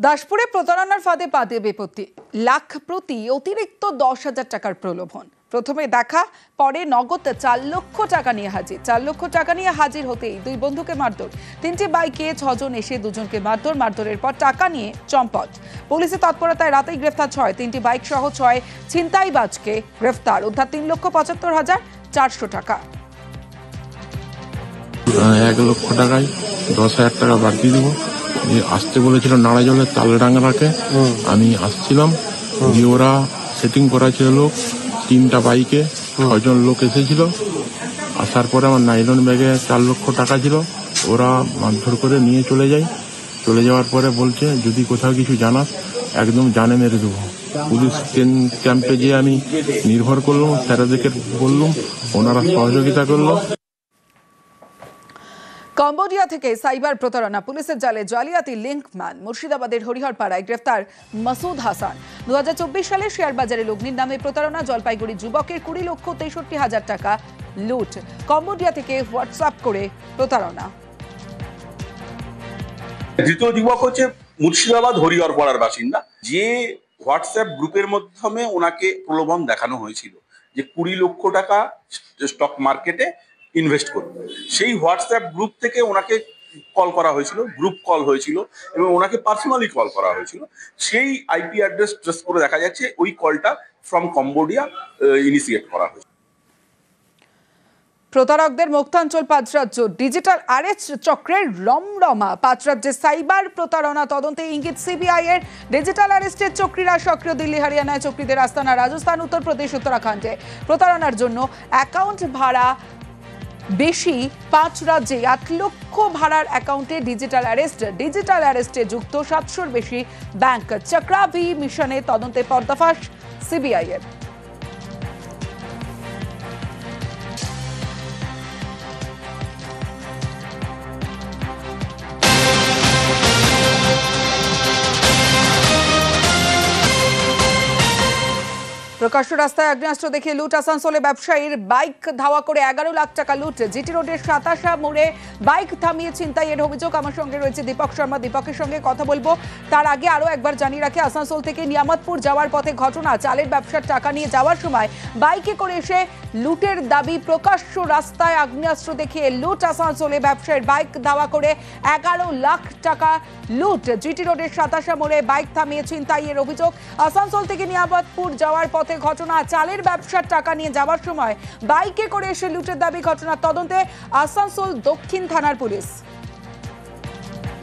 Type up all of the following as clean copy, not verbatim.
দাসপুরে প্রতারণার ফাঁদে পা দিয়ে বিপত্তি, লাখ প্রতি অতিরিক্ত 10,000 টাকার প্রলোভন। প্রথমে দেখা, পরে নগদ 4 লক্ষ টাকা নিয়ে হাজির। 4 লক্ষ টাকা নিয়ে হাজির হতেই দুই বন্ধুকে মারধর। 3টি বাইকে 6 জন এসে 2 জনকে মারধর। মারধরের পর টাকা নিয়ে চম্পট। পুলিশের তৎপরতায় রাতেই গ্রেফতার 6। 3টি বাইক সহ 6 ছিনতাইবাজকে গ্রেফতার। উদ্ধার 3,75,400 টাকা। 1 লক্ষ টাকায় 10,000 টাকা বাড়তি দেবো। আসতে বলেছিল নাড়াজলের তালডাঙ্গাকে। আমি আসছিলাম, দিয়ে ওরা সেটিং করা ছিল লোক, 3টা বাইকে 6 জন লোক এসেছিল। আসার পরে আমার নাইলন ব্যাগে 4 লক্ষ টাকা ছিল। ওরা মারধর করে নিয়ে চলে যায়। চলে যাওয়ার পরে বলছে যদি কোথাও কিছু জানাস একদম জানে মেরে দেবো। পুলিশ ক্যাম্পে গিয়ে আমি নির্ভর করলাম, স্যারেদেরকে বললাম, ওনারা সহযোগিতা করলো। কম্বোডিয়া থেকে সাইবার প্রতারণা, পুলিশের জালে জালিয়াতি লিঙ্কম্যান। মুর্শিদাবাদের হরিহরপাড়ায় গ্রেফতার মাসুদ হাসান। 2024 সালে শেয়ার বাজারে লগ্নির নামে প্রতারণা। জলপাইগুড়ি যুবকের 20,63,000 টাকা লুট। কম্বোডিয়া থেকে হোয়াটসঅ্যাপ করে প্রতারণা। দ্বিতীয় যুবক হচ্ছে মুর্শিদাবাদ হরিহরপাড়ার বাসিন্দা, যে হোয়াটসঅ্যাপ গ্রুপের মাধ্যমে ওনাকে প্রলোভন দেখানো হয়েছিল যে 20 লক্ষ টাকা স্টক মার্কেটে ইনভেস্ট করবে। সেই হোয়াটসঅ্যাপ গ্রুপ থেকে ওনাকে কল করা হয়েছিল, গ্রুপ কল হয়েছিল এবং ওনাকে পার্সোনালি কল করা হয়েছিল। সেই আইপি অ্যাড্রেস ট্রেস করে দেখা যাচ্ছে ওই কলটা ফ্রম কম্বোডিয়া ইনিশিয়েট করা হয়েছে। প্রতারকদের মুক্তাঞ্চল 5 রাজ্য, ডিজিটাল আরেস্ট চক্রের রমরমা। 5 রাজ্যে সাইবার প্রতারণা তদন্তে ইঙ্গিত সিবিআই এর। ডিজিটাল আরেস্টের চক্রীরা সক্রিয় দিল্লি হরিয়ানায়, চক্রীদের আস্তানা রাজস্থান, উত্তরপ্রদেশ, উত্তরাখণ্ডে। প্রতারণার জন্য অ্যাকাউন্ট ভাড়া বেশি 5 রাজ্যে। 8 লক্ষ ভাড়ার অ্যাকাউন্টে ডিজিটাল অ্যারেস্ট। ডিজিটাল অ্যারেস্টে যুক্ত 700-র বেশি ব্যাংক। চক্রাভি মিশনে তদন্তে পর্দাফাশ সিবিআই এর। প্রকাশ্য রাস্তায় আগ্নেয়াস্ত্র দেখে লুট। আসানসোলে ব্যবসায়ীর বাইক ধাওয়া করে 11 লাখ টাকা লুট। জিটি রোডের 27 মোড়ে বাইক থামিয়ে ছিনতাইয়ের অভিযোগ। আমার সঙ্গে রয়েছে দীপক শর্মা, দীপকের সঙ্গে কথা বলবো। তার আগে আরো একবার জানিয়ে রাখি, আসানসোল থেকে নিয়ামতপুর যাওয়ার পথে ঘটনা। চালের ব্যবসার টাকা নিয়ে যাওয়ার সময় বাইকে করে এসে লুটের দাবি। প্রকাশ্য রাস্তায় আগ্নেয়াস্ত্র দেখে লুট। আসানসোলে ব্যবসায়ীর বাইক ধাওয়া করে 11 লাখ টাকা লুট। জিটি রোডের 27 মোড়ে বাইক থামিয়ে ছিনতাইয়ের অভিযোগ। আসানসোল থেকে নিয়ামতপুর যাওয়ার পথে ঘটনা। চালের ব্যবসার টাকা নিয়ে যাওয়ার সময় বাইকে করে এসে লুটের দাবি। ঘটনার তদন্তে আসানসোল দক্ষিণ থানার পুলিশ।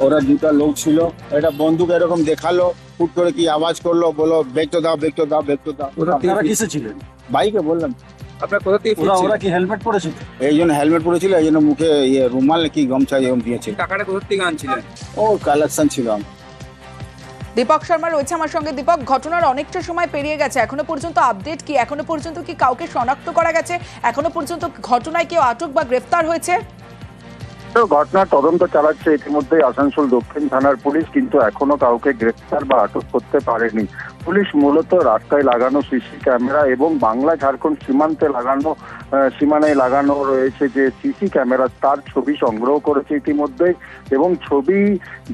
ওরা 2টা লোক ছিল, এটা বন্দুক এরকম দেখালো, ফুট করে কি আওয়াজ করলো, বলো ব্রেক তো দাও, ব্রেক তো দাও, ব্রেক তো দাও। আপনারা কিসে ছিলেন? বাইকে বললাম। আপনারা কোথা থেকে ফিরছিলেন? ওরা কি হেলমেট পরেছিল? এই জন্য হেলমেট পরেছিল, এই জন্য মুখে রুমাল কি গামছা এরকম দিয়েছে। টাকাটা কোথা থেকে আনছিলেন? ও কালেকশন ছিল। দীপক শর্মা রয়েছে আমার সঙ্গে। দীপক, ঘটনার অনেকটা সময় পেরিয়ে গেছে, এখনো পর্যন্ত আপডেট কি? এখনো পর্যন্ত কি কাউকে শনাক্ত করা গেছে? এখনো পর্যন্ত ঘটনায় কেউ আটক বা গ্রেফতার হয়েছে? ঘটনার তদন্ত চালাচ্ছে ইতিমধ্যে আসানসোল দক্ষিণ থানার পুলিশ, কিন্তু এখনো কাউকে গ্রেফতার বা আটক করতে পারেনি। পুলিশ মূলত রাস্তায় লাগানো সিসি ক্যামেরা এবং বাংলা ঝাড়খণ্ড সীমানায় লাগানো রয়েছে যে সিসি ক্যামেরা, তার ছবি সংগ্রহ করেছে ইতিমধ্যে। এবং ছবি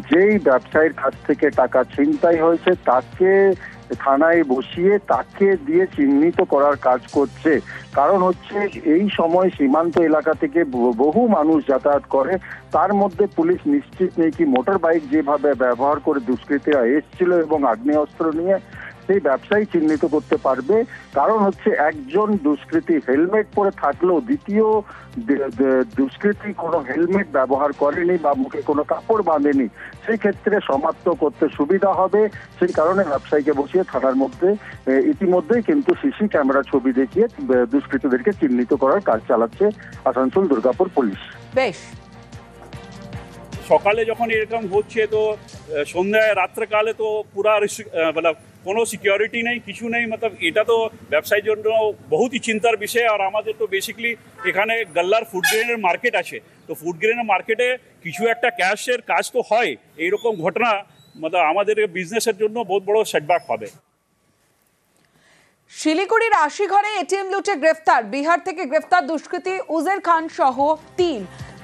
যেই ব্যবসায়ীর কাছ থেকে টাকা ছিনতাই হয়েছে তাকে থানায় বসিয়ে তাকে দিয়ে চিহ্নিত করার কাজ করছে। কারণ হচ্ছে এই সময় সীমান্ত এলাকা থেকে বহু মানুষ যাতায়াত করে, তার মধ্যে পুলিশ নিশ্চিত নেই কি মোটর বাইক যেভাবে ব্যবহার করে দুষ্কৃতীরা এসেছিল এবং আগ্নেয়াস্ত্র নিয়ে, সেই ব্যবসায়ী চিহ্নিত করতে পারবে। কারণ হচ্ছে একজন দুষ্কৃতী হেলমেট পরে থাকলেও দ্বিতীয় দুষ্কৃতী কোনো হেলমেট ব্যবহার করেনি বা মুখে কোনো কাপড় বাঁধেনি, সেই ক্ষেত্রে শনাক্ত করতে সুবিধা হবে। সেই কারণে ব্যবসায়ীকে বসিয়ে থানার মধ্যে ইতিমধ্যেই কিন্তু সিসি ক্যামেরা ছবি দেখিয়ে দুষ্কৃতীদেরকে চিহ্নিত করার কাজ চালাচ্ছে আসানসোল দুর্গাপুর পুলিশ। বেশ, সকালে যখন এরকম হচ্ছে তো সন্ধ্যায় রাত্রেকালে তো পুরা কোনো সিকিউরিটি নেই, কিছু নেই। এটা তো ব্যবসায়ীর জন্য বহুতই চিন্তার বিষয়। আর আমাদের তো বেসিক্যালি এখানে গল্লার ফুড গ্রেনের মার্কেট আছে, তো ফুড গ্রেনের মার্কেটে কিছু একটা ক্যাশের কাজ তো হয়। এইরকম ঘটনা আমাদের বিজনেসের জন্য বহুত বড় সেটব্যাক হবে। শিলিগুড়ির 80 ঘরে এটিএম লুটে গ্রেফতার। বিহার থেকে গ্রেফতার দুষ্কৃতী উজের খান সহ 3।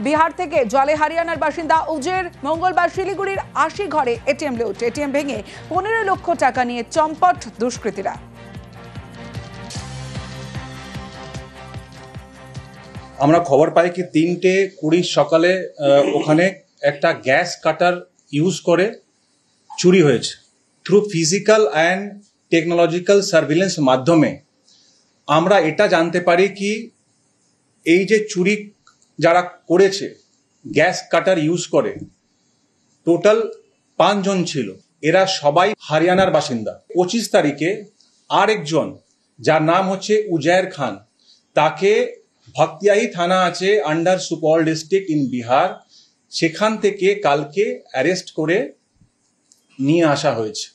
বিহার থেকে জলে হরিয়ানার বাসিন্দা উজের মঙ্গলবার শিলিগুড়ির 80 ঘরে এটিএম লুট। এটিএম ভেঙে 15 লক্ষ টাকা নিয়ে চম্পট দুষ্কৃতীরা। আমরা খবর পাই কি 3:20 সকালে ওখানে একটা গ্যাস কাটার ইউজ করে চুরি হয়েছে। Through physical and technological surveillance মাধ্যমে আমরা এটা জানতে পারি কি এই যে চুরি যারা করেছে গ্যাস কাটার ইউজ করে টোটাল 5 জন ছিল। এরা সবাই হরিয়ানার বাসিন্দা। 25 তারিখে আরেকজন যার নাম হচ্ছে উজের খান, তাকে ভক্তিয়াহি থানা আছে under Supaul district in Bihar, সেখান থেকে কালকে অ্যারেস্ট করে নিয়ে আসা হয়েছে।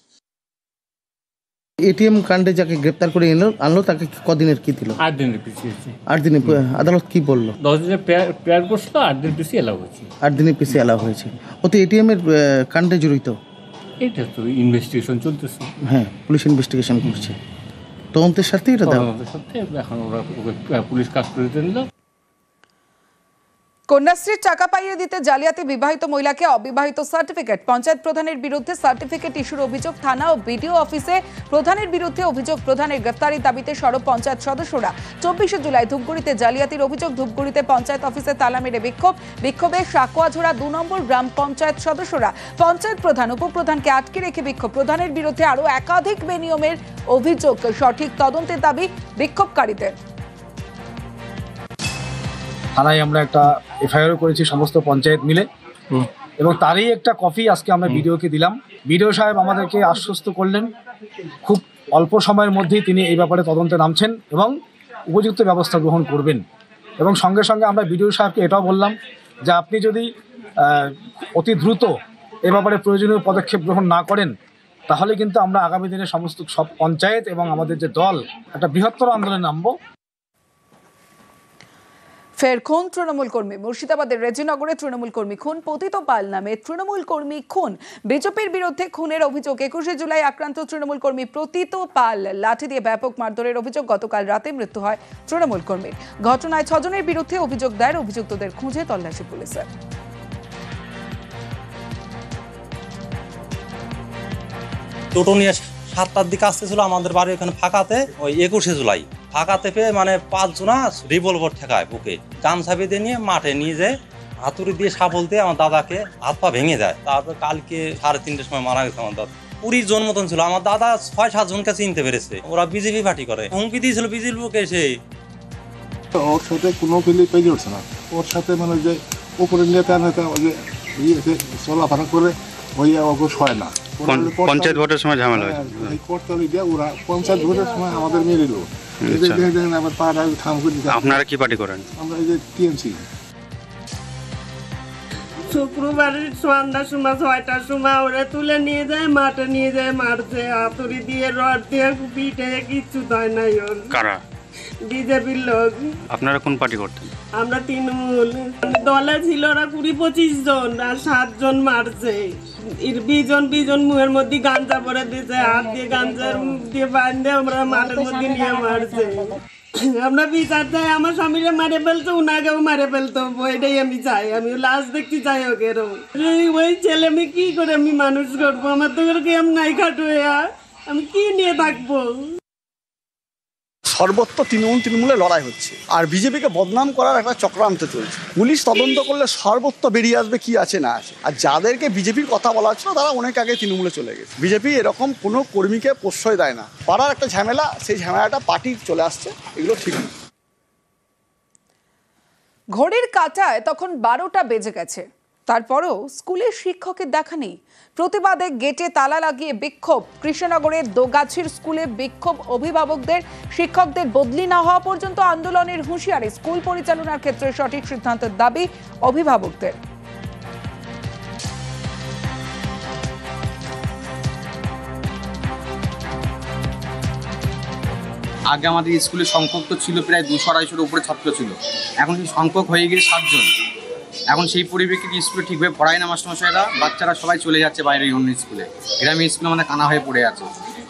এটিএম কাণ্ডে যাকে গ্রেপ্তার করে আনলো তাকে কদিনের কি দিল? 8 দিনের পিছিয়ে। 8 দিনে আদালত কি বললো? 10 দিনের পেয়ার বসলো, 8 দিন পিছিয়ে এলাও হয়েছে। 8 দিনের পিছিয়ে এলাও হয়েছে। ও তো এটিএম এর কাণ্ডে জড়িত। এটা তো ইনভেস্টিগেশন চলতেছে। হ্যাঁ, পুলিশ ইনভেস্টিগেশন করছে। তদন্তের সাথে এটা দাও। এখন ওরা পুলিশ কাস্টডিতে নিল। কন্যাশ্রীর টাকা পাইয়ে দিতে জালিয়াতি বিবাহিত মহিলাকে অবিবাহিত সার্টিফিকেট। পঞ্চায়েত প্রধানের বিরুদ্ধে সার্টিফিকেট ইস্যুর অভিযোগ। থানা ও বিডিও অফিসে প্রধানের বিরুদ্ধে অভিযোগ। প্রধানের গ্রেফতারির দাবিতে সরব পঞ্চায়েত সদস্যরা। 24 জুলাই ধূপগুড়িতে জালিয়াতির অভিযোগ। ধূপগুড়িতে পঞ্চায়েত অফিসে তালা মেরে বিক্ষোভে সাকুয়াঝোড়া 2 নম্বর গ্রাম পঞ্চায়েত সদস্যরা। পঞ্চায়েত প্রধান উপপ্রধানকে আটকে রেখে বিক্ষোভ। প্রধানের বিরুদ্ধে আরও একাধিক বেনিয়মের অভিযোগ। সঠিক তদন্তের দাবি বিক্ষোভকারীদের। থানায় আমরা একটা এফআইআর করেছি সমস্ত পঞ্চায়েত মিলে, এবং তারই একটা কপি আজকে আমরা বিডিওকে দিলাম। বিডিও সাহেব আমাদেরকে আশ্বস্ত করলেন খুব অল্প সময়ের মধ্যেই তিনি এই ব্যাপারে তদন্তে নামছেন এবং উপযুক্ত ব্যবস্থা গ্রহণ করবেন। এবং সঙ্গে সঙ্গে আমরা বিডিও সাহেবকে এটাও বললাম যে আপনি যদি অতি দ্রুত এ ব্যাপারে প্রয়োজনীয় পদক্ষেপ গ্রহণ না করেন তাহলে কিন্তু আমরা আগামী দিনে সমস্ত সব পঞ্চায়েত এবং আমাদের যে দল একটা বৃহত্তর আন্দোলনে নামবো। ফের খুন তৃণমূল কর্মী। মুর্শিদাবাদের রেজিনগরে তৃণমূল কর্মী খুন। পতিত পাল নামে তৃণমূল কর্মী খুন। বিজেপির বিরুদ্ধে খুনের অভিযোগ। 21 জুলাই আক্রান্ত তৃণমূল কর্মী প্রতীত পাল লাঠি দিয়ে ব্যাপক মারধরের অভিযোগ। গতকাল রাতে মৃত্যু হয় তৃণমূল কর্মীর। ঘটনায় 6 জনের বিরুদ্ধে অভিযোগ দায়ের। অভিযুক্তদের খুঁজে তল্লাশি পুলিশের। টোটো নিয়ে 7টার দিকে আসতেছিল আমাদের বাড়ি ওখানে ফাঁকাতে। ওই 21 জুলাই ফাঁকাতে পেয়ে মানে 5 জনা রিভলভার ঠেকায় বুকে, গামছা বেঁধে নিয়ে মাঠে নিয়ে যায়, হাতুড়ি দিয়ে সাবল দিয়ে আমার দাদাকে হাত পা ভেঙে যায়। তারপর কালকে 3:30টার সময় মারা গেছে আমার দাদা। 20 জন মতন ছিল। আমার দাদা 6-7 জনকে চিনতে পেরেছে। ওরা বিজেপি পার্টি করে। হুমকি দিয়েছিল বিজেপি লোক এসে। ওর সাথে কোনো ফিলি পেয়ে যাচ্ছে না। ওর সাথে মানে যে উপরে নেতা চলাফেরা করে হইয়া ওকে হয় না। পঞ্চায়েত ভোটের সময় ঝামেলা হয়। করতালি দিয়ে ওরা পঞ্চায়েত ভোটের সময় আমাদের মেরে দিল। আবার পাড়া থাম করে। আপনারা কি পার্টি করেন? আমরা এই যে টিএমসি। শুক্রবারের সন্ধ্যার সময় 6টার সময় ওরা তুলে নিয়ে যায়, মাঠে নিয়ে যায়, মারছে হাতুড়ি দিয়ে, রড দিয়ে, পিঠে, কিচ্ছু দেয় নাই ওর। কারা? বিজেপির লোক। আপনারা কোন পার্টি করতেন? আমরা তৃণমূল। দলে ছিল ওরা 20-25 জন, আর 7 জন মারছে। 20 জন মুখের মধ্যে গাঞ্জা ভরে দিয়েছে, হাত দিয়ে গাঞ্জা দিয়ে বাঁধে আমরা মাঠের মধ্যে নিয়ে মারছে। আমরা বিচার চাই। আমার স্বামীরা মারে ফেলতো, উনাকেও মারে ফেলতো। ওইটাই আমি চাই। আমি লাশ দেখতে চাই ওকে। ওই ছেলে আমি কি করে আমি মানুষ করবো? আমার তো কেমন নাই খাটুয়া, আমি কি নিয়ে থাকবো? সর্বত্র তৃণমূলে লড়াই হচ্ছে, আর বিজেপিকে বদনাম করার একটা চক্রান্ত চলছে। পুলিশ তদন্ত করলে সর্বত্র বেরিয়ে আসবে কি আছে না আছে। আর যাদেরকে বিজেপির কথা বলা হচ্ছিল তারা অনেক আগে তৃণমূলে চলে গেছে। বিজেপি এরকম কোনো কর্মীকে প্রশ্রয় দেয় না। পাড়ার একটা ঝামেলা, সেই ঝামেলাটা পার্টি চলে আসছে, এগুলো ঠিক না। ঘড়ির কাঁটায় তখন 12টা বেজে গেছে। তারপরও স্কুলের শিক্ষকের দেখা নেই। প্রতিবাদে গেটে তালা লাগিয়ে বিক্ষোভ। কৃষ্ণনগরের দোগাছির স্কুলে বিক্ষোভ অভিভাবকদের। শিক্ষকদের বদলি না হওয়া পর্যন্ত আন্দোলনের হুঁশিয়ারি। স্কুল পরিচালনার ক্ষেত্রে সঠিক সিদ্ধান্তের দাবি অভিভাবকদের। আগে আমাদের স্কুলের সংখ্যক তো ছিল প্রায় 200-250-এর উপরে ছাত্র ছিল। এখন সেই সংখ্যক হয়ে গিয়ে 7 জন। এখন সেই পরিপ্রেক্ষিতে স্কুলে ঠিকভাবে পড়ায় না মাস্টারমশাইরা। বাচ্চারা সবাই চলে যাচ্ছে বাইরে অন্য স্কুলে। গ্রামের স্কুলে আমাদের কানা হয়ে পড়ে আছে।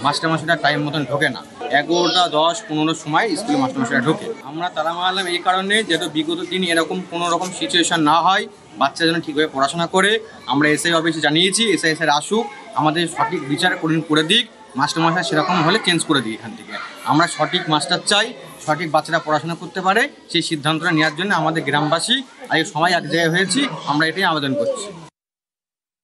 মাস্টারমশাইরা টাইম মতন ঢোকে না। 11টা 10, 15 সময় স্কুলে মাস্টারমশাইরা ঢোকে। আমরা তালা মারলাম এই কারণে যাতে বিগত দিন এরকম কোনো রকম সিচুয়েশন না হয়, বাচ্চা যেন ঠিকভাবে পড়াশোনা করে। আমরা এসআই অফিসে জানিয়েছি, এসআই স্যার আসুক, আমাদের সঠিক বিচার করে দিক, মাস্টারমশাই সেরকম হলে চেঞ্জ করে দিই এখান থেকে। আমরা সঠিক মাস্টার চাই, সঠিক বাচ্চারা পড়াশোনা করতে পারে, সেই সিদ্ধান্তটা নেওয়ার জন্য আমাদের গ্রামবাসী আজকে সবাই এক জায়গায় হয়েছি, আমরা এটাই আবেদন করছি।